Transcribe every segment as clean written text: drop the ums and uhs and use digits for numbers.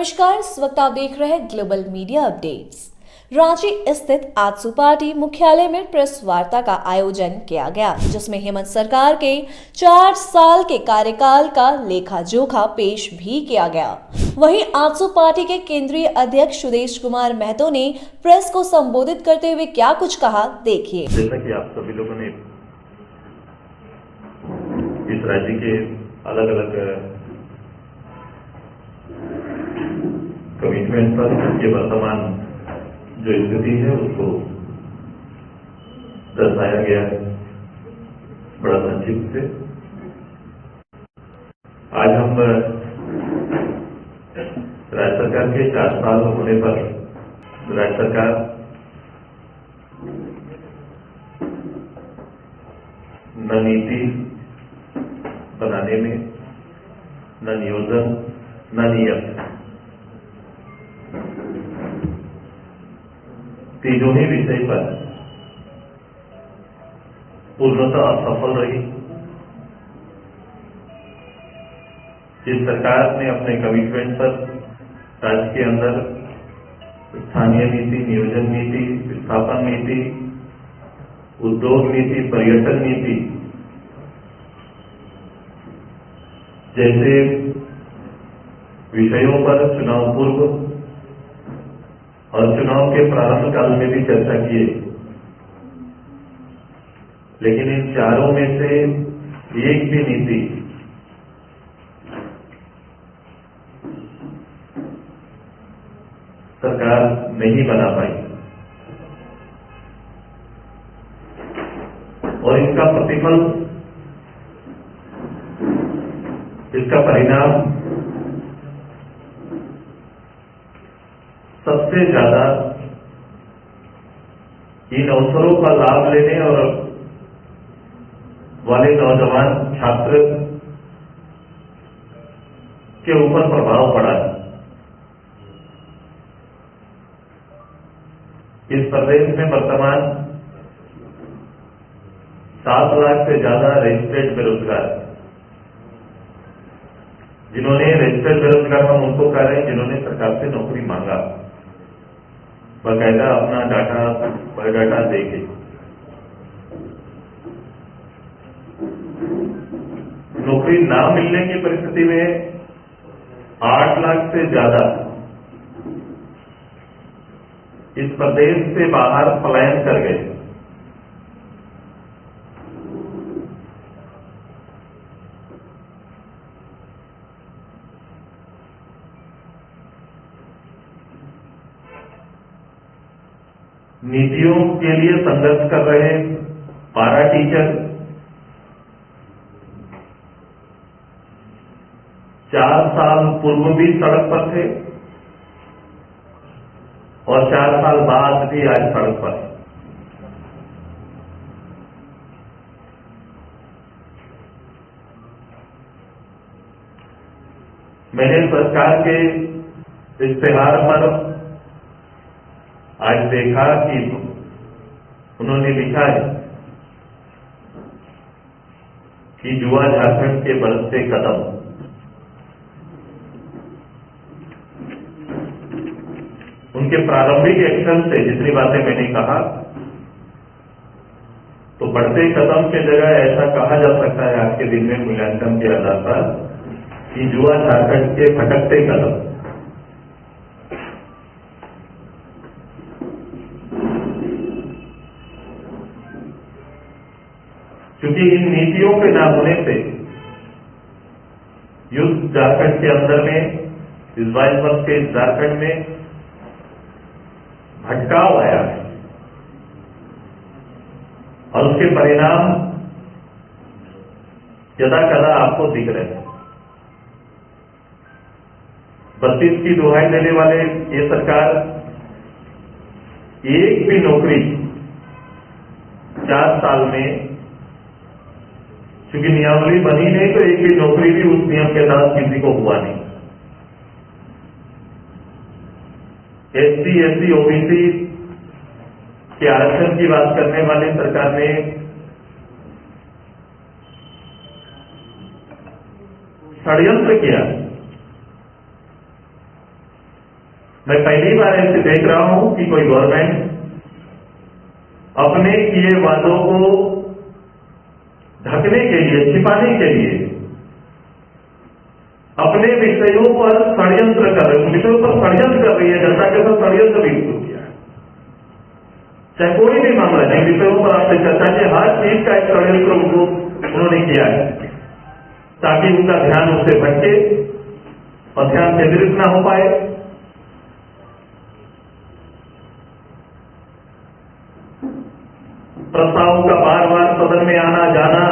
नमस्कार, इस वक्त आप देख रहे हैं ग्लोबल मीडिया अपडेट्स। रांची स्थित आजसू पार्टी मुख्यालय में प्रेस वार्ता का आयोजन किया गया, जिसमें हेमंत सरकार के 4 साल के कार्यकाल का लेखा जोखा पेश भी किया गया। वहीं आजसू पार्टी के केंद्रीय अध्यक्ष सुदेश कुमार महतो ने प्रेस को संबोधित करते हुए क्या कुछ कहा, देखिए। जैसा कि आप सभी लोगों ने इस राज्य के अलग अलग कमिटमेंट पर ये वर्तमान जो स्थिति है उसको दर्शाया गया है बड़ा संक्षिप्त से। आज हम राज्य सरकार के 4 साल होने पर राज्य सरकार न नीति बनाने में, न नियोजन, न नियत, तीनों ही विषय पर पूर्णतः असफल रही। जिस सरकार ने अपने कमिटमेंट पर राज्य के अंदर स्थानीय नीति, नियोजन नीति, विस्थापन नीति, उद्योग नीति, पर्यटन नीति जैसे विषयों पर चुनाव पूर्व और चुनाव के प्रारंभ काल में भी चर्चा किए, लेकिन इन चारों में से एक भी नीति सरकार नहीं बना पाई और इसका प्रतिफल, इसका परिणाम सबसे ज्यादा इन अवसरों का लाभ लेने और वाले नौजवान छात्र के ऊपर प्रभाव पड़ा है। इस प्रदेश में वर्तमान 7 लाख से ज्यादा रजिस्टर्ड बेरोजगार, जिन्होंने रजिस्टर्ड बेरोजगार हम उनको कह रहे हैं जिन्होंने सरकार से नौकरी मांगा, बकायदा अपना डाटा बायोडाटा देके। नौकरी ना मिलने की परिस्थिति में 8 लाख से ज्यादा इस प्रदेश से बाहर पलायन कर गए। नीतियों के लिए संघर्ष कर रहे पारा टीचर 4 साल पूर्व भी सड़क पर थे और 4 साल बाद भी आज सड़क पर। मैंने सरकार के इश्तेहार पर आज देखा कि उन्होंने लिखा है कि युवा झारखंड के बढ़ते कदम। उनके प्रारंभिक एक्शन से जितनी बातें मैंने कहा, तो बढ़ते कदम के जगह ऐसा कहा जा सकता है आज के दिन में मूल्यांकन के आधार पर कि युवा झारखंड के भटकते कदम। क्योंकि इन नीतियों के ना होने से युद्ध झारखंड के अंदर में, इस 22 वर्ष के झारखंड में भटकाव आया है और उसके परिणाम यदा कदा आपको दिख रहे हैं। 32 की दुहाई देने वाले ये सरकार एक भी नौकरी 4 साल में, क्योंकि नियमावली बनी नहीं तो एक भी नौकरी भी उस नियम के तहत किसी को हुआ नहीं। SC, SC, OBC के आरक्षण की बात करने वाली सरकार ने षड्यंत्र किया मैं पहली बार ऐसे देख रहा हूं कि कोई गवर्नमेंट अपने किए वादों को ढकने के लिए, छिपाने के लिए अपने विषयों पर षड्यंत्र कर रहे, उन विषयों पर षड्यंत्र कर रही है। जनता के साथ षड्यंत्र भी शुरू किया है। चाहे कोई भी मामला, जिन विषयों पर आपने चर्चा की, हर चीज का एक षड्यंत्र उन्होंने किया है ताकि उनका ध्यान उससे भटके और ध्यान केंद्रित न हो पाए। प्रस्तावों का बार बार सदन में आना जाना,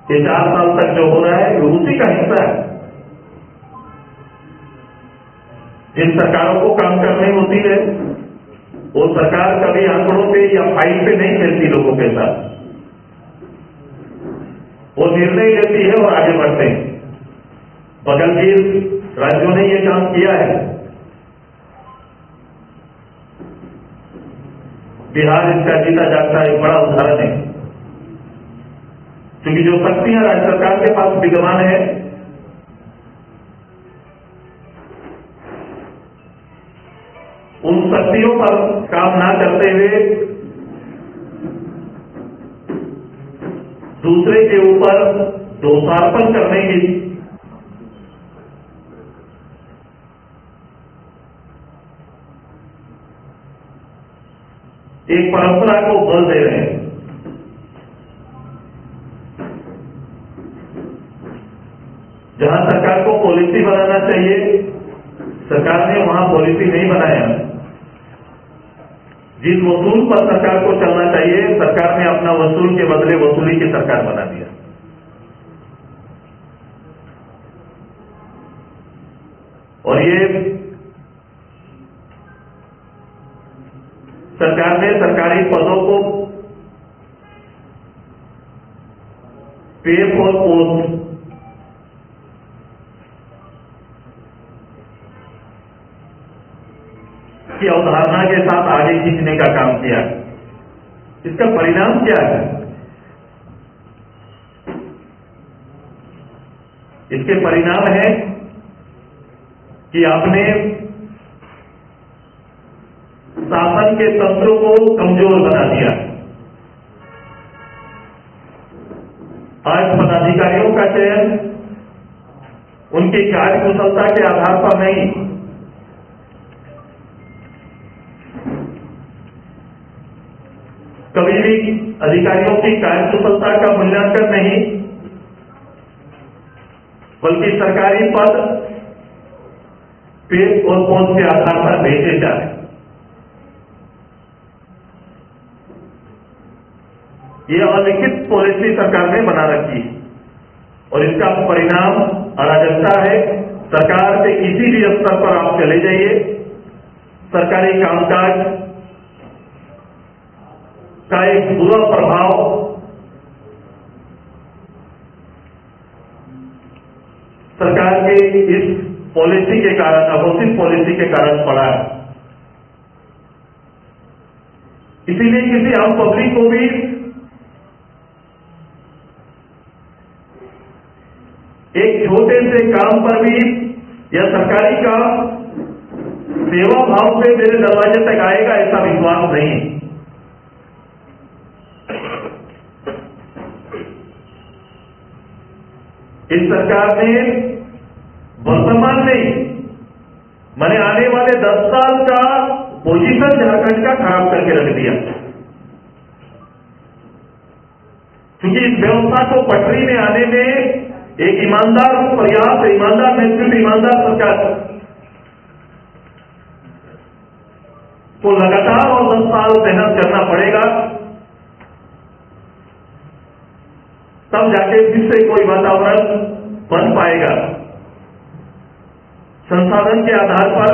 ये 4 साल तक जो हो रहा है, ये उसी का हिस्सा है। जिन सरकारों को काम करनी होती है, वो सरकार कभी आंकड़ों पे या फाइल पे नहीं खेलती लोगों के साथ। वो निर्णय लेती है और आगे बढ़ते हैं। बगल के राज्यों ने ये काम किया है। बिहार इसका जीता जागता एक बड़ा उदाहरण है, क्योंकि जो शक्तियां राज्य सरकार के पास विद्यमान है, उन शक्तियों पर काम ना करते हुए दूसरे के ऊपर दोषारोपण करने की एक परंपरा को बल दे रहे हैं। जहां सरकार को पॉलिसी बनाना चाहिए, सरकार ने वहां पॉलिसी नहीं बनाया। जिस वसूल पर सरकार को चलना चाहिए, सरकार ने अपना वसूल के बदले वसूली की सरकार बना दिया। और ये सरकार ने सरकारी पदों को पे फॉर पोस्ट की अवधारणा के साथ आगे खींचने का काम किया। इसका परिणाम क्या है? इसके परिणाम है कि आपने शासन के तंत्र को कमजोर बना दिया। आज पदाधिकारियों का चयन उनकी कार्यकुशलता के आधार पर नहीं, कभी भी अधिकारियों की कार्यकुशलता का मूल्यांकन नहीं, बल्कि सरकारी पद पे और पोस्ट के आधार पर भेजे जा रहे। ये अलिखित पॉलिसी सरकार ने बना रखी है और इसका परिणाम अराजकता है। सरकार के किसी भी स्तर पर आप चले जाइए, सरकारी कामकाज का एक बुरा प्रभाव सरकार के इस पॉलिसी के कारण, अघोषित पॉलिसी के कारण पड़ा है। इसीलिए किसी आम पब्लिक को भी एक छोटे से काम पर भी या सरकारी काम सेवा भाव से मेरे दरवाजे तक आएगा, ऐसा विश्वास नहीं है। इस सरकार ने वर्तमान में मैंने आने वाले 10 साल का पोजीशन झारखंड का खराब करके रख दिया, क्योंकि इस व्यवस्था को पटरी में आने में एक ईमानदार प्रयास, ईमानदार नेतृत्व, ईमानदार सरकार को लगातार और 10 साल मेहनत करना पड़ेगा, तब जाके फिर से कोई वातावरण बन पाएगा। संसाधन के आधार पर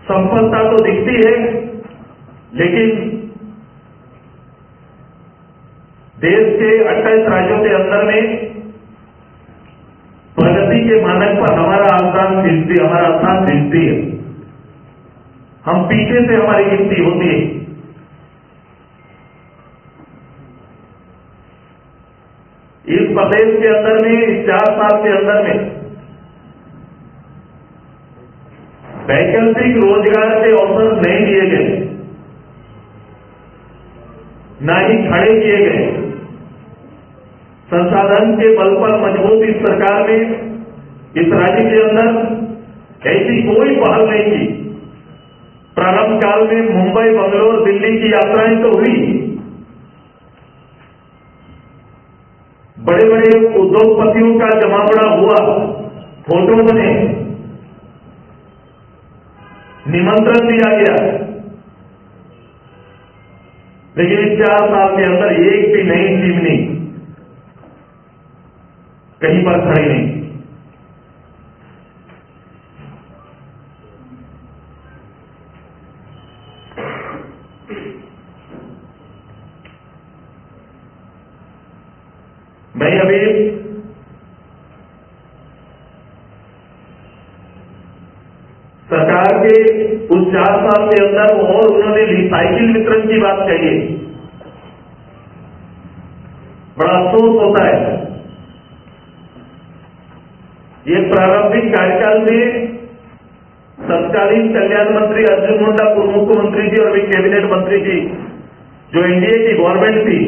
संपन्नता तो दिखती है, लेकिन देश के 28 राज्यों के अंदर में प्रगति के मानक पर हमारा स्थान 30 है। हम पीछे से हमारी गिनती होती है। इस प्रदेश के अंदर में, इस 4 साल के अंदर में वैकल्पिक रोजगार के अवसर नहीं दिए गए, ना ही खड़े किए गए। संसाधन के बल पर मजबूत इस सरकार ने इस राज्य के अंदर ऐसी कोई पहल नहीं की। प्रारंभ काल में मुंबई, बंगलोर, दिल्ली की यात्राएं तो हुई, बड़े बड़े उद्योगपतियों का जमावड़ा हुआ, फोटो बने, निमंत्रण दिया गया, लेकिन इस 4 साल के अंदर एक भी नई चिमनी कहीं पर खड़ी नहीं। मैं अभी सरकार के उस 4 साल के अंदर और उन्होंने रिसाइकिल वितरण की बात कही है। बड़ा अफसोस होता है, ये प्रारंभिक कार्यकाल में तत्कालीन कल्याण मंत्री अर्जुन मुंडा, पूर्व मुख्यमंत्री जी और अभी कैबिनेट मंत्री जी, जो एनडीए की गवर्नमेंट थी,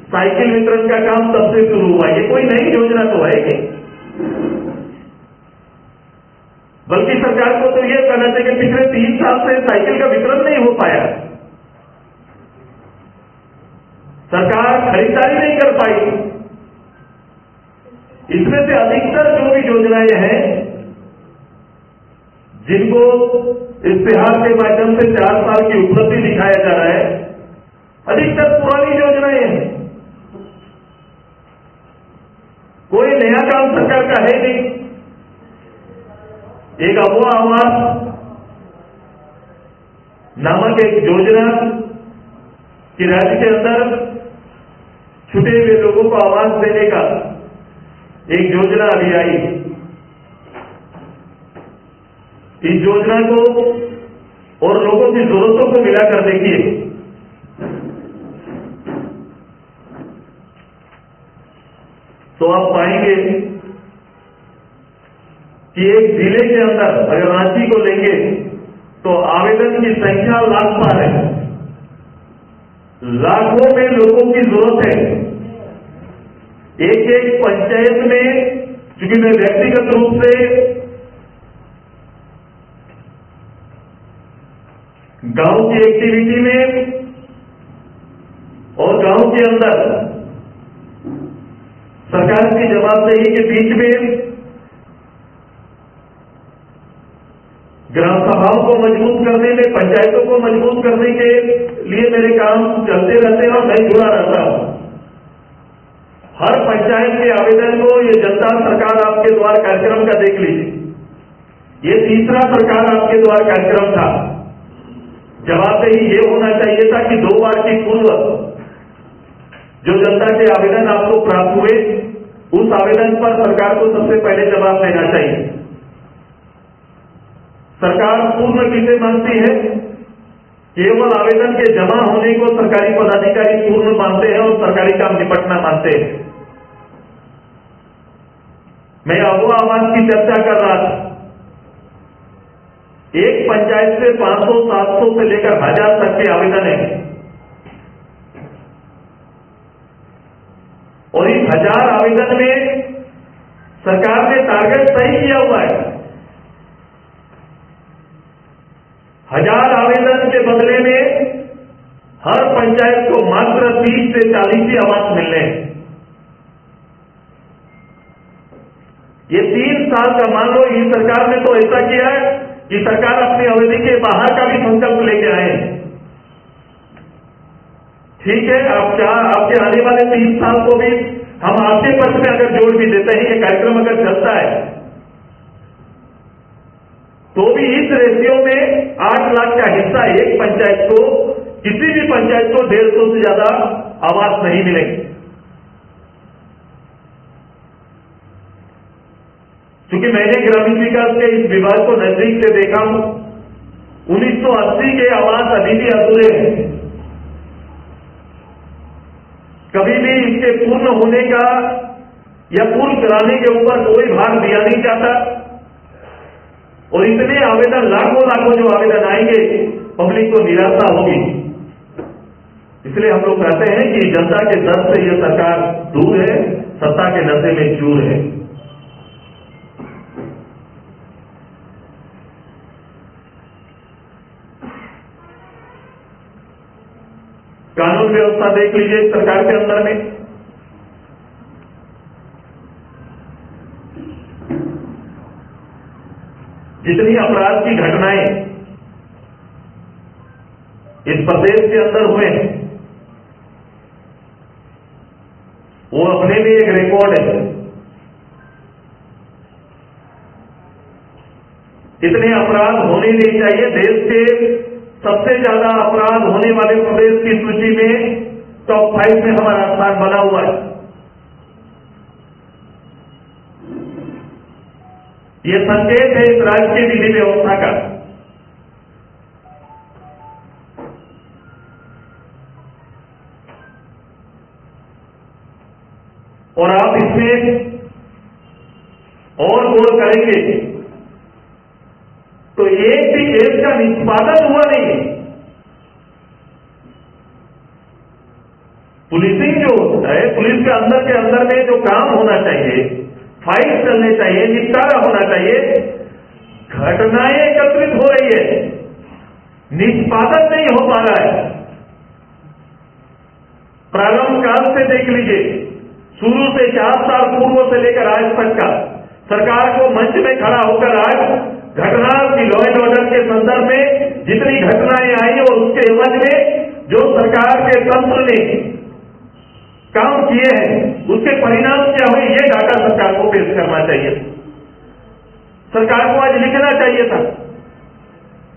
साइकिल वितरण का काम तब से शुरू हुआ। ये कोई नई योजना तो है कि, बल्कि सरकार को तो ये कहना चाहिए कि पिछले 3 साल से साइकिल का वितरण नहीं हो पाया। सरकार खरीदारी नहीं कर पाई। इसमें से अधिकतर जो भी योजनाएं हैं, जिनको इश्तेहार के माध्यम से 4 साल की उपलब्धि दिखाया जा रहा है, अधिकतर पुरानी योजनाएं हैं। कोई नया काम सरकार का है नहीं। एक अबुआ आवास नामक एक योजना कि राज्य के अंदर छूटे हुए लोगों को आवास देने का एक योजना अभी आई। इस योजना को और लोगों की जरूरतों को मिलाकर देखिए, तो आप पाएंगे कि एक जिले के अंदर अगर रांची को लेंगे तो आवेदन की संख्या लाख पार है। लाखों में लोगों की जरूरत है। एक एक पंचायत में, क्योंकि मैं व्यक्तिगत रूप से गांव की एक्टिविटी में और गांव के अंदर सरकार की जवाबदेही के बीच में ग्राम सभाओं को मजबूत करने में, पंचायतों को मजबूत करने के लिए मेरे काम चलते रहते हैं और मैं जुड़ा रहता हूं। हर पंचायत के आवेदन को ये जनता सरकार आपके द्वार कार्यक्रम का देख लीजिए। ये तीसरा सरकार आपके द्वार कार्यक्रम था। जवाबदेही ये होना चाहिए था कि 2 बार की पूर्व जो जनता के आवेदन आपको प्राप्त हुए, उस आवेदन पर सरकार को सबसे पहले जवाब देना चाहिए। सरकार पूर्ण विषय मानती है, केवल आवेदन के जमा होने को सरकारी पदाधिकारी पूर्ण मानते हैं और सरकारी काम निपटना मानते हैं। मैं अबुआ आवास की चर्चा कर रहा था। एक पंचायत से 500, 700 से लेकर 1000 तक के आवेदन है और इस 1000 आवेदन में सरकार ने टारगेट तय किया हुआ है। 1000 आवेदन के बदले में हर पंचायत को मात्र 30 से 40 ही आवास मिलने हैं। ये 3 साल का, मान लो ये सरकार ने तो ऐसा किया है कि सरकार अपनी अवधि के बाहर का भी संकल्प लेके आए। ठीक है, आपके आने वाले 3 साल को भी हम आपके पक्ष में अगर जोड़ भी देते हैं, ये कार्यक्रम अगर चलता है, तो भी इस रेशियो में 8 लाख का हिस्सा एक पंचायत को, किसी भी पंचायत को 150 से ज्यादा आवास नहीं मिलेंगे। क्योंकि मैंने ग्रामीण विकास के इस विभाग को नजदीक से देखा हूं, 1980 के आवास अभी भी अधूरे हैं। कभी भी इसके पूर्ण होने का या पूर्ण कराने के ऊपर कोई भार दिया नहीं जाता। और इतने आवेदन, लाखों लाखों जो आवेदन आएंगे, पब्लिक को निराशा होगी। इसलिए हम लोग कहते हैं कि जनता के दर से ये सरकार दूर है, सत्ता के नशे में चूर है। कानून व्यवस्था देख लीजिए सरकार के अंदर में, जितनी अपराध की घटनाएं इस प्रदेश के अंदर हुए हैं, वो अपने लिए एक रिकॉर्ड है। इतने अपराध होने नहीं चाहिए। देश के सबसे ज्यादा अपराध होने वाले प्रदेश की सूची में टॉप 5 में हमारा स्थान बना हुआ है। ये संकेत है इस राज्य की विधि व्यवस्था का। और आप इसमें और गौर करेंगे तो एक भी केस का निष्पादन हुआ नहीं है। पुलिसिंग जो होता है, पुलिस के अंदर में जो काम होना चाहिए, फाइल चलने चाहिए, निपटारा होना चाहिए, घटनाएं एकत्रित हो रही है, निष्पादन नहीं हो पा रहा है। प्रारंभ काल से देख लीजिए, शुरू से 4 साल पूर्व से लेकर आज तक का सरकार को मंच में खड़ा होकर आज घटना की लॉ एंड ऑर्डर के संदर्भ में जितनी घटनाएं आई और उसके एवज में जो सरकार के तंत्र ने काम किए हैं, उसके परिणाम क्या हुए, ये डाटा सरकार को पेश करना चाहिए। सरकार को आज लिखना चाहिए था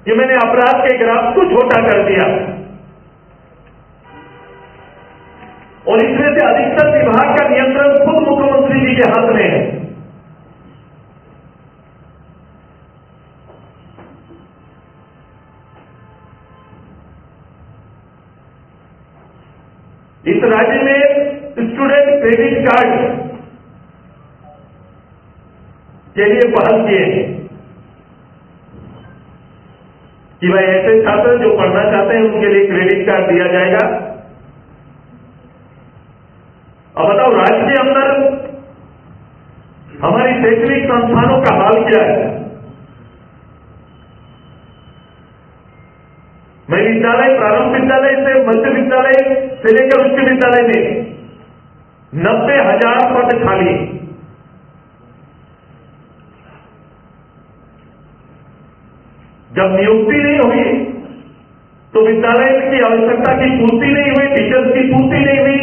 कि मैंने अपराध के ग्राफ को छोटा कर दिया और इसमें से अधिकतर विभाग का नियंत्रण खुद मुख्यमंत्री जी के हाथ में है। इस राज्य में स्टूडेंट क्रेडिट कार्ड के लिए पहल किए हैं कि भाई ऐसे छात्र जो पढ़ना चाहते हैं उनके लिए क्रेडिट कार्ड दिया जाएगा। अब बताओ, राज्य के अंदर हमारी शैक्षणिक संस्थानों का हाल क्या है? मैं विद्यालय, प्रारंभ विद्यालय से मध्य विद्यालय से लेकर उच्च विद्यालय में 90,000 पद खाली। जब नियुक्ति नहीं हुई तो विद्यालय की आवश्यकता की पूर्ति नहीं हुई, टीचर्स की पूर्ति नहीं हुई,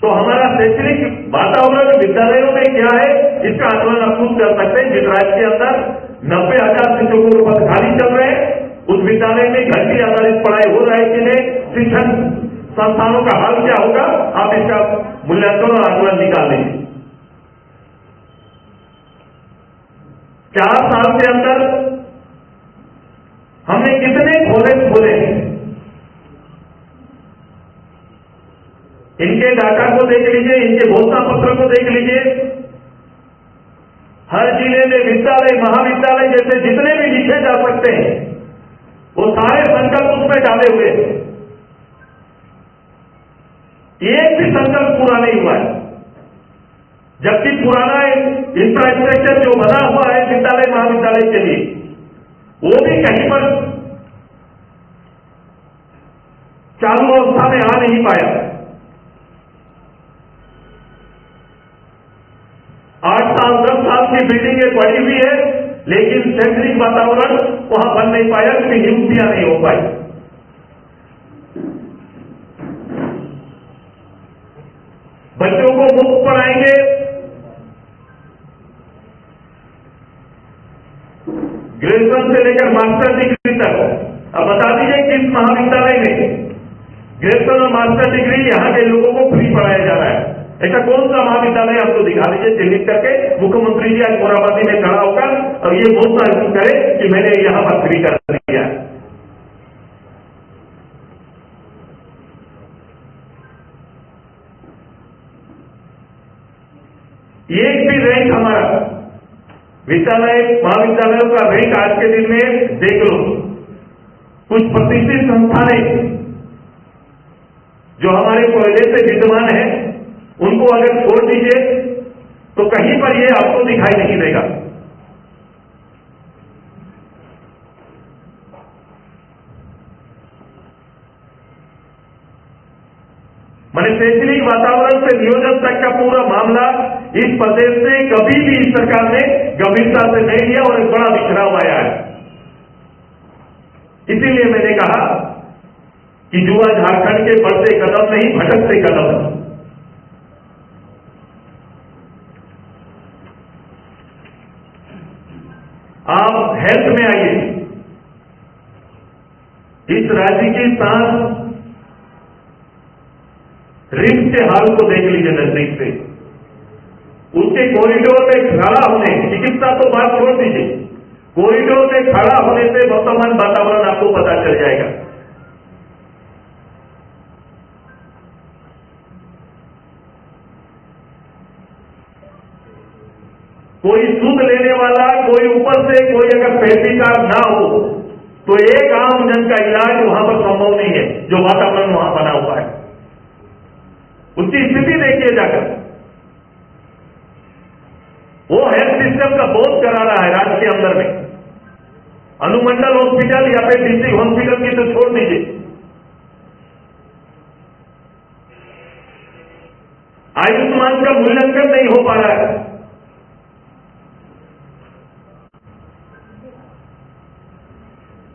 तो हमारा शैक्षणिक वातावरण विद्यालयों में क्या है, इसका आकलन आप खुद कर सकते हैं। जिस राज्य के अंदर 90,000 शिक्षकों के पद खाली चल रहे हैं, उस विद्यालय में घंटी आधारित पढ़ाई हो रहा है कि नहीं, शिक्षण संस्थानों का हाल क्या होगा, आप इसका मूल्यांकन और आकलन निकाल लीजिए। 4 साल के अंदर हमने कितने कॉलेज खोले हैं, इनके डाटा को देख लीजिए, इनके घोषणा पत्र को देख लीजिए। हर जिले में विद्यालय, महाविद्यालय जैसे जितने भी लिखे जा सकते हैं, वो सारे संकल्प उसमें डाले हुए हैं। एक भी संकल्प पूरा नहीं हुआ है, जबकि पुराना इंफ्रास्ट्रक्चर जो बना हुआ है विद्यालय महाविद्यालय के लिए, वो भी कहीं पर चालू अवस्था में आ नहीं पाया। 8 साल 10 साल की बिल्डिंगें पड़ी हुई है, लेकिन शैक्षणिक वातावरण वहां बन नहीं पाया क्योंकि नियुक्तियां नहीं हो पाई। बच्चों को मुफ्त पढ़ाएंगे, ग्रेजुएशन से लेकर मास्टर डिग्री तक। अब बता दीजिए किस महाविद्यालय में ग्रेजुएशन और मास्टर डिग्री यहां के लोगों को फ्री पढ़ाया जा रहा है? ऐसा कौन सा महाविद्यालय आपको दिखा दीजिए चिन्हित करके। मुख्यमंत्री जी आज मोराबादी में खड़ा होकर और ये घोषणा करे कि मैंने यहां पर फ्री कर दिया। एक भी रैंक हमारा विद्यालय महाविद्यालयों का रैंक आज के दिन में देख लो। कुछ प्रतिष्ठित संस्थानें जो हमारे पहले से विद्यमान है, उनको अगर छोड़ दीजिए तो कहीं पर ये आपको दिखाई नहीं देगा। मैंने शैक्षणिक वातावरण से नियोजन तक का पूरा मामला इस प्रदेश से कभी भी इस सरकार ने गंभीरता से नहीं लिया और एक बड़ा बिखराव आया है। इसीलिए मैंने कहा कि युवा झारखंड के बढ़ते कदम नहीं, भटकते कदम। आप हेल्थ में आइए, इस राज्य की सांस रिम्स के हाल को देख लीजिए नजदीक से। उसके कॉरिडोर में खड़ा होने, चिकित्सा तो बात छोड़ दीजिए, कॉरिडोर में खड़ा होने से वर्तमान वातावरण आपको पता चल जाएगा। कोई सूद लेने वाला, कोई ऊपर से कोई अगर तहसीलदार ना हो तो एक आम जन का इलाज वहां पर संभव नहीं है, जो वातावरण वहां बना हुआ है। उसकी स्थिति देखिए जाकर, वो हेल्थ सिस्टम का बोध करा रहा है राज्य के अंदर में। अनुमंडल हॉस्पिटल या फिर डिस्ट्रिक्ट हॉस्पिटल की तो छोड़ दीजिए, आयुष्मान का मूल्यांकन नहीं हो पा रहा है।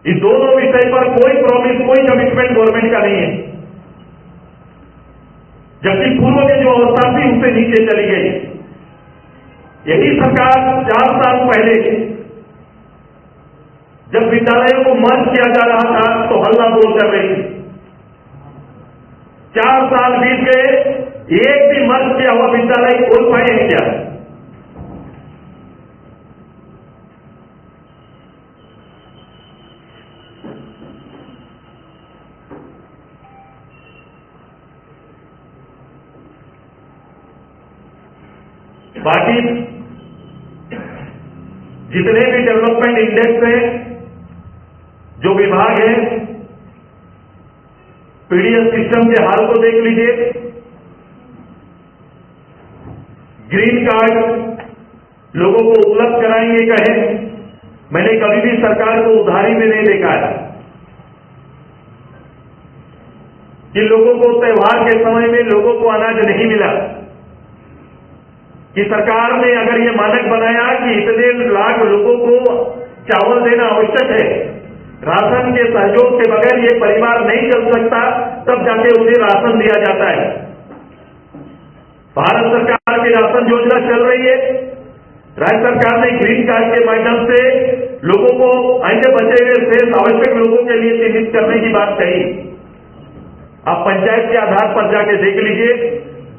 इस दोनों विषय पर कोई प्रॉमिस, कोई कमिटमेंट गवर्नमेंट का नहीं है, जबकि पूर्व की जो अवस्था थी उससे नीचे चली गई। यही सरकार 4 साल पहले जब विद्यालयों को मर्ज किया जा रहा था तो हल्ला बोल कर रही थी। 4 साल बीत गए, एक भी मर्ज किया हुआ विद्यालय खोल पाए हैं क्या? बाकी जितने भी डेवलपमेंट इंडेक्स हैं, जो विभाग है, पीडीएस सिस्टम के हाल को देख लीजिए। ग्रीन कार्ड लोगों को उपलब्ध कराएंगे कहे, मैंने कभी भी सरकार को उधारी में नहीं देखा है कि लोगों को त्योहार के समय में लोगों को अनाज नहीं मिला, कि सरकार ने अगर ये मानक बनाया कि इतने लाख लोगों को चावल देना आवश्यक है, राशन के सहयोग के बगैर ये परिवार नहीं चल सकता, तब जाके उन्हें राशन दिया जाता है। भारत सरकार की राशन योजना चल रही है, राज्य सरकार ने ग्रीन कार्ड के माध्यम से लोगों को अन्य बचे हुए शेष आवश्यक लोगों के लिए चिन्हित करने की बात कही। आप पंचायत के आधार पर जाके देख लीजिए,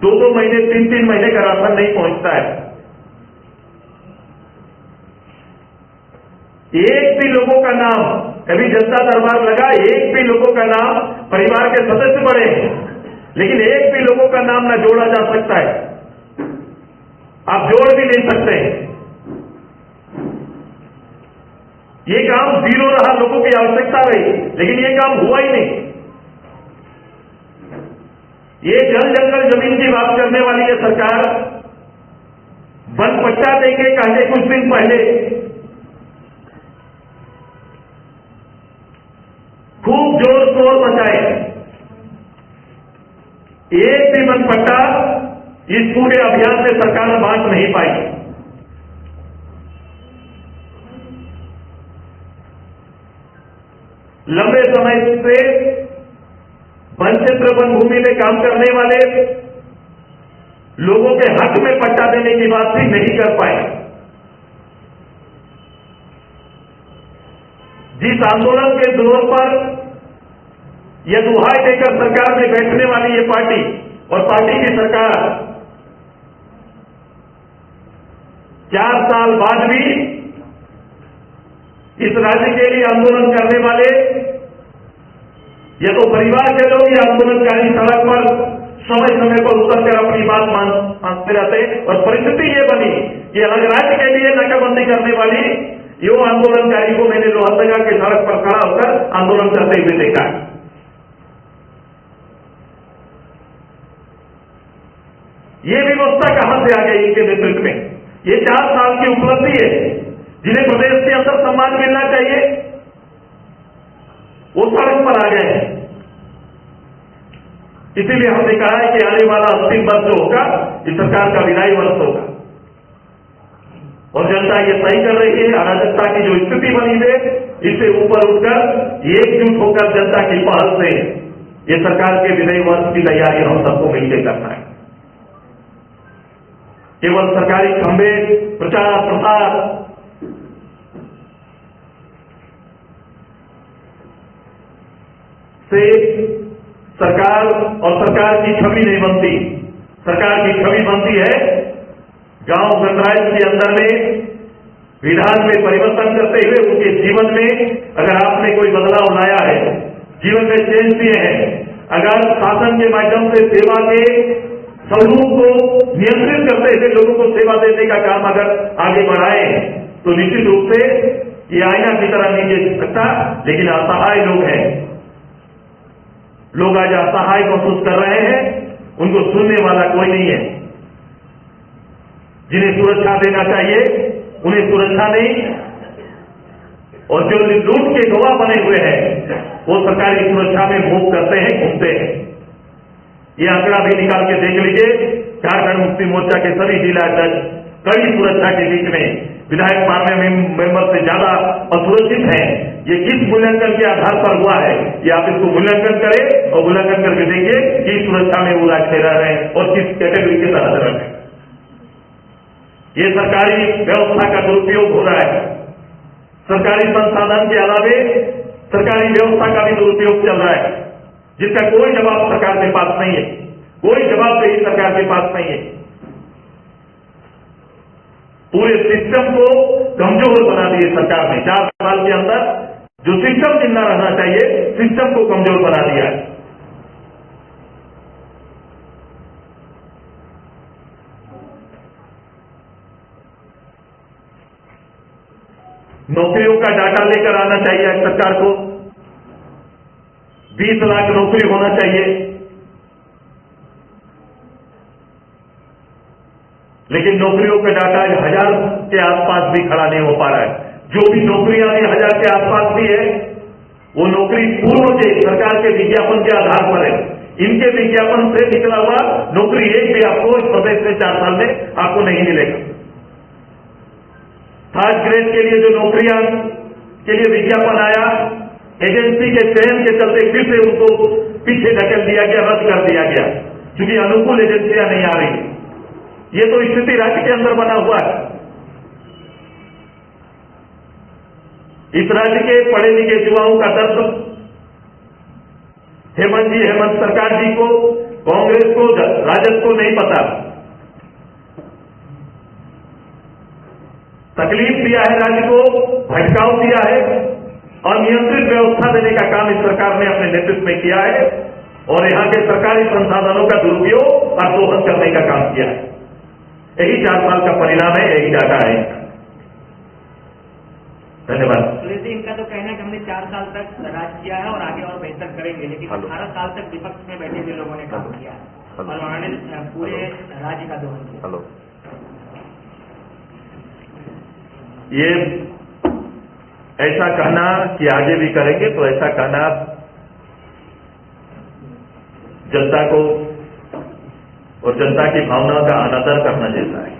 2-2 महीने 3-3 महीने का राशन नहीं पहुंचता है। एक भी लोगों का नाम, कभी जनता दरबार लगा, एक भी लोगों का नाम, परिवार के सदस्य बड़े हैं लेकिन एक भी लोगों का नाम न जोड़ा जा सकता है। आप जोड़ भी नहीं सकते। ये काम जीरो रहा, लोगों की आवश्यकता रही, लेकिन ये काम हुआ ही नहीं। ये जल जंगल जमीन की बात करने वाली ये सरकार वन पट्टा देंगे कहते कुछ दिन पहले खूब जोर शोर मचाए, एक भी वन पट्टा इस पूरे अभियान से सरकार बांट नहीं पाई। लंबे समय से वन क्षेत्र वन भूमि में काम करने वाले लोगों के हक में पट्टा देने की बात भी नहीं कर पाए। जिस आंदोलन के दौर पर यह दुहाई देकर सरकार में बैठने वाली ये पार्टी और पार्टी की सरकार 4 साल बाद भी इस राज्य के लिए आंदोलन करने वाले या तो परिवार के लोग या आंदोलनकारी सड़क पर समय समय पर उतरकर अपनी बात मानते रहते। और परिस्थिति ये बनी कि अलग राज्य के लिए नाकाबंदी करने वाली युवा आंदोलनकारी को मैंने लोहरदगा के सड़क पर खड़ा होकर आंदोलन करते हुए देखा। ये व्यवस्था कहां से आ गई इनके नेतृत्व में? ये 4 साल की उपलब्धि है, जिन्हें प्रदेश के अंदर सम्मान मिलना चाहिए, वो सड़क पर आ गए हैं। इसीलिए हमने कहा है कि आने वाला अंतिम वर्ष जो होगा, इस सरकार का विदाई वर्ष होगा। और जनता ये सही कर रही है। अराजकता की जो स्थिति बनी है, इससे ऊपर उठकर एकजुट होकर जनता की पहल से ये सरकार के विदाई वर्ष की तैयारी हम सबको मिलकर करना है। केवल सरकारी खंभे, प्रचार प्रसार से सरकार और सरकार की छवि नहीं बनती। सरकार की छवि बनती है गांव गणराज्य के अंदर में विधान में परिवर्तन करते हुए उनके जीवन में अगर आपने कोई बदलाव लाया है, जीवन में चेंज दिए हैं, अगर शासन के माध्यम से सेवा के स्वरूप को नियंत्रित करते हुए लोगों को सेवा देने का काम अगर आगे बढ़ाए, तो निश्चित रूप से ये आईना की तरह नहीं दे सकता। लेकिन असहाय लोग हैं, लोग आज असहाय महसूस कर रहे हैं, उनको सुनने वाला कोई नहीं है। जिन्हें सुरक्षा देना चाहिए उन्हें सुरक्षा नहीं, और जो लूट के गवाह बने हुए हैं वो सरकारी सुरक्षा में मूव करते हैं, घूमते हैं। ये आंकड़ा भी निकाल के देख लीजिए। झारखंड मुक्ति मोर्चा के सभी जिला अध्यक्ष कड़ी सुरक्षा के बीच में विधायक पार्लियामेंट मेंबर से ज्यादा असुरक्षित हैं। ये किस मूल्यांकन के आधार पर हुआ है, ये आप इसको मूल्यांकन करें और मूल्यांकन करके देखिए किस सुरक्षा में वो राज्य रह रहे हैं और किस कैटेगरी के तहत रह रहे हैं। ये सरकारी व्यवस्था का दुरुपयोग हो रहा है। सरकारी संसाधन के अलावे सरकारी व्यवस्था का भी दुरुपयोग चल रहा है, जिसका कोई जवाब सरकार के पास नहीं है, कोई जवाबदेही सरकार के पास नहीं है। पूरे सिस्टम को कमजोर बना दिए सरकार ने। 4 साल के अंदर जो सिस्टम जिंदा रहना चाहिए, सिस्टम को कमजोर बना दिया है। नौकरियों का डाटा लेकर आना चाहिए सरकार को। 20 लाख नौकरी होना चाहिए, लेकिन नौकरियों का डाटा 1000 के आसपास भी खड़ा नहीं हो पा रहा है। जो भी नौकरियां 1000 के आसपास भी है, वो नौकरी पूर्व के सरकार के विज्ञापन के आधार पर है। इनके विज्ञापन से निकला हुआ नौकरी एक भी आपको इस प्रदेश में 4 साल में आपको नहीं मिलेगा। थर्ड ग्रेड के लिए जो नौकरियां के लिए विज्ञापन आया, एजेंसी के चयन के चलते फिर से उनको पीछे धकेल दिया गया, रद्द कर दिया गया, क्योंकि अनुकूल एजेंसियां नहीं आ रही। ये तो स्थिति राज्य के अंदर बना हुआ है। इस राज्य के पढ़े लिखे युवाओं का दर्द हेमंत सरकार जी को, कांग्रेस को, राजद को नहीं पता। तकलीफ दिया है राज्य को, भटकाव दिया है और नियंत्रित व्यवस्था देने का काम इस सरकार ने अपने नेतृत्व में किया है और यहां के सरकारी संसाधनों का दुरुपयोग और दोहन करने का काम किया है। यही 4 साल का परिणाम है, यही डाटा है इनका। धन्यवाद। इनका तो कहना है कि हमने 4 साल तक राज किया है और आगे और बेहतर करेंगे, लेकिन 18 साल तक विपक्ष में बैठे हुए लोगों ने काम किया और उन्होंने पूरे राज्य का दोहन किया। ये ऐसा कहना कि आगे भी करेंगे, तो ऐसा कहना जनता को और जनता की भावनाओं का अनादर करना जैसा है।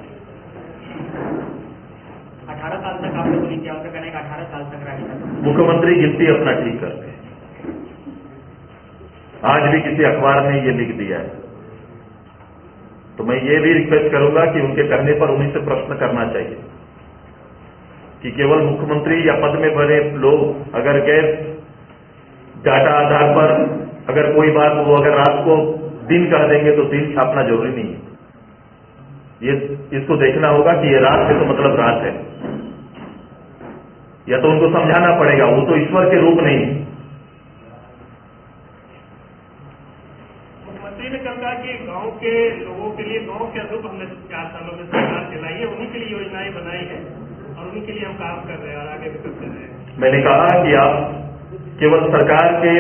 18 साल तक आपने बोली क्या होता, कहने का 18 साल तक राज्य का मुख्यमंत्री गिनती अपना ठीक करते हैं। आज भी किसी अखबार ने ये लिख दिया है, तो मैं ये भी रिक्वेस्ट करूंगा कि उनके कहने पर उन्हीं से प्रश्न करना चाहिए कि केवल मुख्यमंत्री या पद में बने लोग अगर गैर डाटा आधार पर अगर कोई बात वो अगर रात को दिन कह देंगे तो दिन छापना जरूरी नहीं है। ये इसको देखना होगा कि ये रात है तो मतलब रात है, या तो उनको समझाना पड़ेगा, वो तो ईश्वर के रूप नहीं। मुख्यमंत्री ने कहा कि के लोगों के लिए गाँव के अनुरूप हमने 4 सालों में सरकार चलाई है, उन्हीं के लिए योजनाएं बनाई है और उन्हीं के लिए हम काम कर रहे हैं और आगे भी करते रहे हैं। मैंने कहा कि आप केवल सरकार के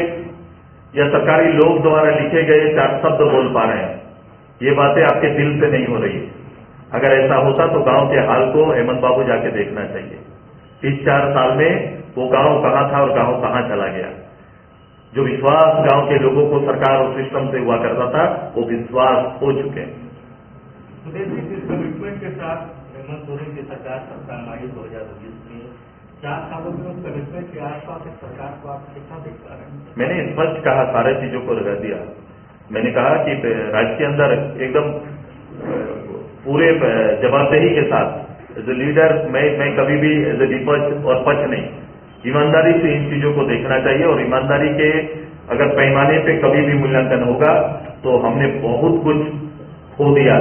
या सरकारी लोग द्वारा लिखे गए 4 शब्द बोल पा रहे हैं, ये बातें आपके दिल से नहीं हो रही। अगर ऐसा होता तो गांव के हाल को हेमंत बाबू जाके देखना चाहिए। इस 4 साल में वो गांव कहाँ था और गांव कहाँ चला गया। जो विश्वास गांव के लोगों को सरकार और सिस्टम से हुआ करता था, वो विश्वास हो चुके हैं। कमिटमेंट के साथ हेमंत सोरेन की सरकार सत्ता में आई 2019 में, 4 सालों में उस कमिटमेंट के आसपास इस सरकार को आप कितना देख पा रहे हैं? मैंने स्पष्ट कहा, सारे चीजों को रह दिया। मैंने कहा कि राज्य के अंदर एकदम पूरे जवाबदेही के साथ एज ए लीडर मैं कभी भी एज ए विपक्ष और पक्ष नहीं, ईमानदारी से इन चीजों को देखना चाहिए और ईमानदारी के अगर पैमाने पे कभी भी मूल्यांकन होगा तो हमने बहुत कुछ खो दिया।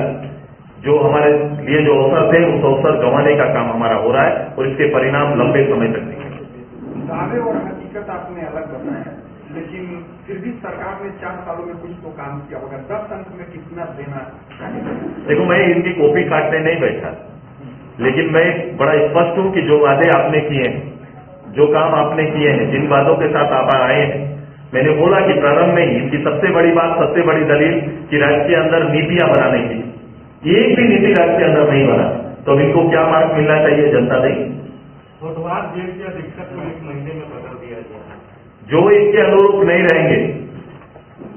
जो हमारे लिए जो अवसर थे उस अवसर गंवाने का काम हमारा हो रहा है और इसके परिणाम लंबे समय तक दिखेंगे। दावे और हकीकत आपने अलग बताया, लेकिन फिर भी सरकार ने 4 सालों में कुछ तो काम किया होगा। 10 अंक में कितना देना चाहिए? देखो, मैं इनकी कॉपी काटने नहीं बैठा, लेकिन मैं बड़ा स्पष्ट हूं कि जो वादे आपने किए हैं, जो काम आपने किए हैं, जिन वादों के साथ आप आए हैं, मैंने बोला कि प्रारंभ में ही इनकी सबसे बड़ी बात, सबसे बड़ी दलील कि राज्य के अंदर नीतियां बनाने की, एक भी नीति राज्य के अंदर नहीं बना, तो इनको क्या मार्क मिलना चाहिए जनता देगी। बुधवार जेल की अधीक्षक को 1 महीने में बदल दिया गया। जो इनके अनुरूप नहीं रहेंगे,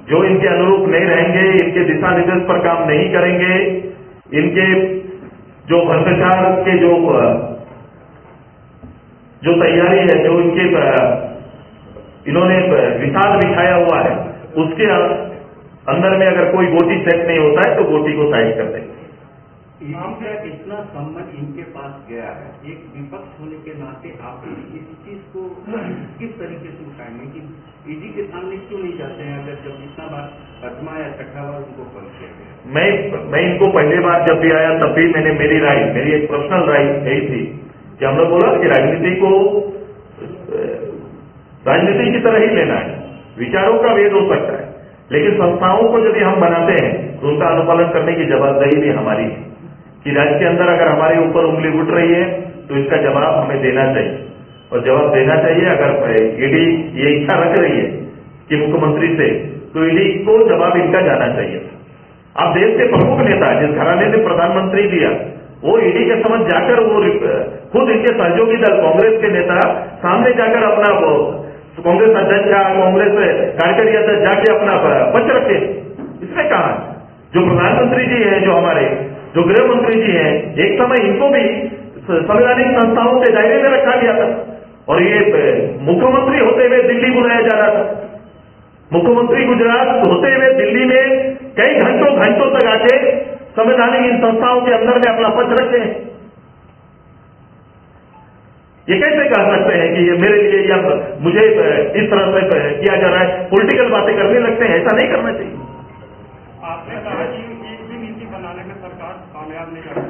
जो इनके अनुरूप नहीं रहेंगे, इनके दिशा निर्देश पर काम नहीं करेंगे, इनके जो भ्रष्टाचार के जो तैयारी है, जो इनके इन्होंने विषाद बिछाया हुआ है, उसके अंदर में अगर कोई गोटी सेट नहीं होता है तो गोटी को साइड कर देंगे। आपका इतना सम्मान इनके पास गया है, एक विपक्ष होने के नाते आप इस चीज को किस तरीके से उठाएंगे कि ईडी के सामने क्यों नहीं जाते हैं, अगर जब इतना बार 5वां या 6ठा बार उनको बंद किया गया? मैं इनको पहली बार जब भी आया तब भी मैंने मेरी एक पर्सनल राय यही थी कि हम लोग बोला कि राजनीति को राजनीति की तरह ही लेना है, विचारों का भेद हो सकता है, लेकिन संस्थाओं को यदि हम बनाते हैं तो उनका अनुपालन करने की जवाबदेही भी हमारी है कि राज्य के अंदर अगर हमारे ऊपर उंगली उठ रही है तो इसका जवाब हमें देना चाहिए और जवाब देना चाहिए। अगर ईडी ये इच्छा रख रही है कि मुख्यमंत्री से, तो ईडी को जवाब इनका जाना चाहिए। आप देश के प्रमुख नेता जिस घराने ने प्रधानमंत्री दिया, वो ईडी के समझ जाकर वो खुद इनके सहयोगी दल कांग्रेस के नेता सामने जाकर अपना कांग्रेस अध्यक्ष या कांग्रेस कार्यकारी अध्यक्ष जाके अपना पक्ष रखे। इसने कहा जो प्रधानमंत्री जी हैं, जो हमारे जो गृह मंत्री जी हैं, एक समय इनको भी संवैधानिक संस्थाओं के दायरे में रखा गया था और ये मुख्यमंत्री होते हुए दिल्ली बुलाया जा रहा था। मुख्यमंत्री गुजरात होते हुए दिल्ली में कई घंटों तक आके संवैधानिक इन संस्थाओं के अंदर में अपना पक्ष रखे हैं। ये कैसे कह सकते हैं कि ये मेरे लिए या मुझे इस तरह से किया जा रहा है, पॉलिटिकल बातें करने लगते हैं, ऐसा नहीं करना चाहिए। आपने कहा कि एक भी नीति बनाने में सरकार कामयाब नहीं कर रही,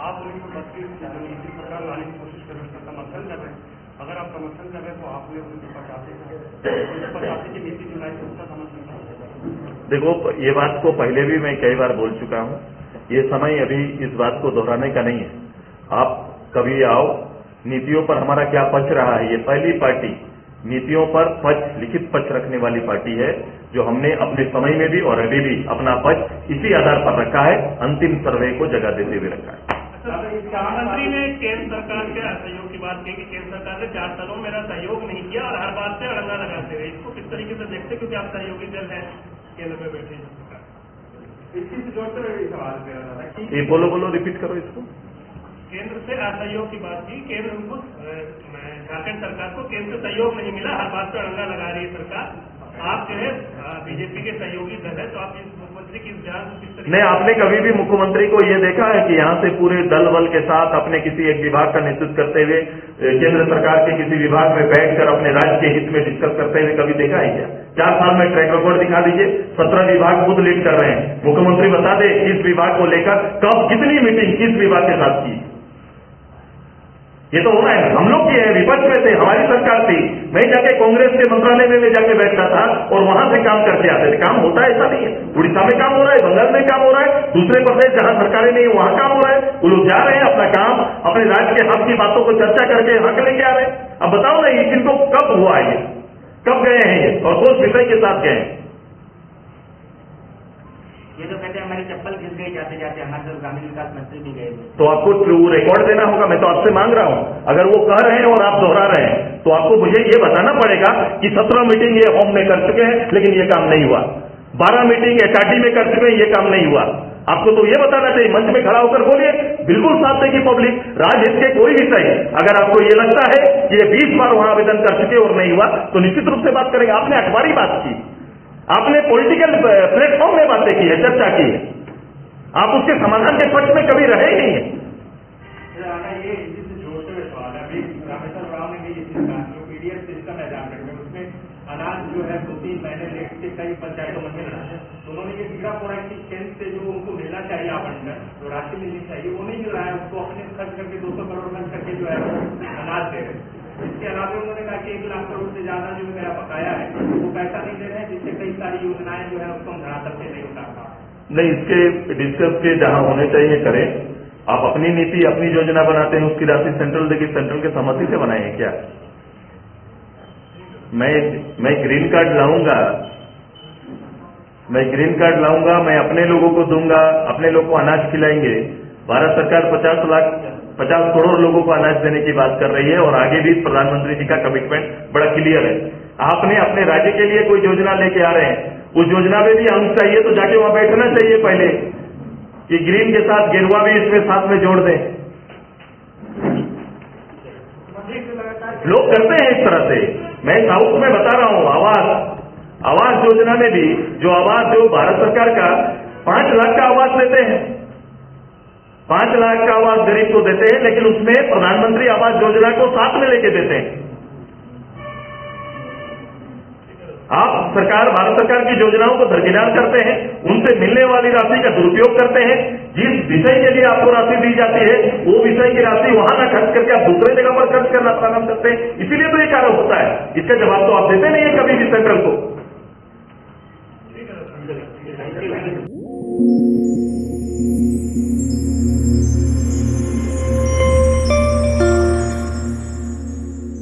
आप 1932 नीति सरकार लाने की कोशिश कर रहे हैं, उसका समर्थन कर रहे हैं। अगर आप समर्थन कर रहे हैं तो आपने 1985 की नीति बनाई तो उसका समर्थन कर। देखो, ये बात को पहले भी मैं कई बार बोल चुका हूं, ये समय अभी इस बात को दोहराने का नहीं है। आप कभी आओ, नीतियों पर हमारा क्या पक्ष रहा है, ये पहली पार्टी नीतियों पर पक्ष, लिखित पक्ष रखने वाली पार्टी है जो हमने अपने समय में भी और अभी भी अपना पक्ष इसी आधार पर रखा है, अंतिम सर्वे को जगह देते हुए रखा है। प्रधानमंत्री ने केंद्र सरकार के सहयोग की बात की कि केंद्र सरकार ने 4 सालों में मेरा सहयोग नहीं किया और हर बात से अड़ंगा लगाते रहे। इसको किस तरीके से देखते, क्योंकि आप सहयोगी दल है केंद्र में बैठे हैं। इसी से जोड़ते हुए सवाल कर रहा था कि बोलो रिपीट करो इसको। केंद्र से असहयोग की बात की, केंद्र उनको झारखंड सरकार को केंद्र से सहयोग नहीं मिला, हर बात पर अड़ंगा लगा रही है सरकार। आप जो है बीजेपी के सहयोगी दल है, तो आप इस मुख्यमंत्री की जान किस तरीके? नहीं, आपने कभी भी मुख्यमंत्री को ये देखा है कि यहाँ से पूरे दल बल के साथ अपने किसी एक विभाग का नेतृत्व करते हुए केंद्र सरकार के किसी विभाग में बैठकर अपने राज्य के हित में डिस्कस करते हुए कभी देखा है क्या? 4 साल में ट्रैक रिकॉर्ड दिखा दीजिए। 17 विभाग खुद लीड कर रहे हैं, मुख्यमंत्री बता दे किस विभाग को लेकर कब कितनी मीटिंग किस विभाग के साथ की। ये तो होना है। हम लोग की है, विपक्ष में थे, हमारी सरकार थी, मैं जाके कांग्रेस के मंत्रालय में जाके बैठता था और वहां से काम करके आते थे। काम होता है, ऐसा नहीं है। उड़ीसा में काम हो रहा है, बंगाल में काम हो रहा है, दूसरे प्रदेश जहां सरकारें नहीं है वहां काम हो रहा है। वो लोग जा रहे हैं अपना काम, अपने राज्य के हक की बातों को चर्चा करके यहाँ के लेके आ रहे हैं। अब बताओ ना, ये इनको कब हुआ है, कब गए हैं ये, और कौन विषय के साथ गए हैं? ये तो कहते हैं हमारी चप्पल घिस गई जाते जाते, हमारे तो ग्रामीण विकास मंत्री भी गए हुए। तो आपको रिकॉर्ड देना होगा, मैं तो आपसे मांग रहा हूं। अगर वो कह रहे हैं और आप दोहरा रहे हैं तो आपको मुझे ये बताना पड़ेगा कि 17 मीटिंग ये होम में कर चुके हैं लेकिन ये काम नहीं हुआ, 12 मीटिंग एचआरडी में कर चुके हैं, ये काम नहीं हुआ। आपको तो ये बताना चाहिए, मंच में खड़ा होकर बोलिए, बिल्कुल साथ देगी पब्लिक। राजहित के कोई विषय, अगर आपको ये लगता है कि ये 20 बार वहां आवेदन कर चुके और नहीं हुआ तो निश्चित रूप से बात करेंगे। आपने अखबारी बात की, आपने पॉलिटिकल प्लेटफॉर्म में बातें की है, चर्चा की है, आप उसके समाधान के पक्ष में कभी रहे नहीं है। ये जिससे जोड़ते हुए सवाल है, अभी रामेश्वर राव ने भी ये चीज कहा, जो पीडीएस सिस्टम है जानकारी में, उसमें अनाज जो है 2-3 महीने लेट से कई पंचायतों में मिल रहा है। तो उन्होंने ये पीड़ा पड़ा कि केंद्र से जो उनको मिलना चाहिए आवंटन, जो राशि मिलनी चाहिए वो नहीं मिल रहा है, उसको अपने खर्च करके 200 करोड़ खर्च करके जो है अनाज दे रहे हैं। इसके अलावा उन्होंने कहा कि 1 लाख करोड़ से ज्यादा जो मेरा बकाया है वो पैसा नहीं दे रहे हैं, जिससे कई सारी योजनाएं जो है उसको हम धरातल पे नहीं उतार पा। नहीं, इसके डिस्कस के जहां होने चाहिए करें। आप अपनी नीति, अपनी योजना बनाते हैं, उसकी राशि सेंट्रल देगी, सेंट्रल के सहमति से बनाए हैं क्या? मैं ग्रीन कार्ड लाऊंगा, मैं अपने लोगों को दूंगा, अपने लोगों को अनाज खिलाएंगे। भारत सरकार 50 करोड़ लोगों को अनाज देने की बात कर रही है और आगे भी प्रधानमंत्री जी का कमिटमेंट बड़ा क्लियर है। आपने अपने राज्य के लिए कोई योजना लेके आ रहे हैं, उस योजना में भी अंग चाहिए तो जाके वहां बैठना चाहिए पहले कि ग्रीन के साथ गेरुआ भी इसमें साथ में जोड़ दें। लोग करते हैं इस तरह से। मैं साउथ में बता रहा हूं, आवास योजना में भी जो भारत सरकार का 5 लाख का आवास देते हैं, 5 लाख का आवास गरीब को देते हैं, लेकिन उसमें प्रधानमंत्री आवास योजना को साथ में लेके देते हैं। आप भारत सरकार की योजनाओं को दरकिनार करते हैं, उनसे मिलने वाली राशि का दुरुपयोग करते हैं। जिस विषय के लिए आपको राशि दी जाती है वो विषय की राशि वहां ना खर्च करके आप दूसरे जगह पर खर्च करना प्रारंभ करते हैं, इसीलिए तो ये कार्य होता है। इसका जवाब तो आप देते नहीं है कभी भी सेंट्रल को।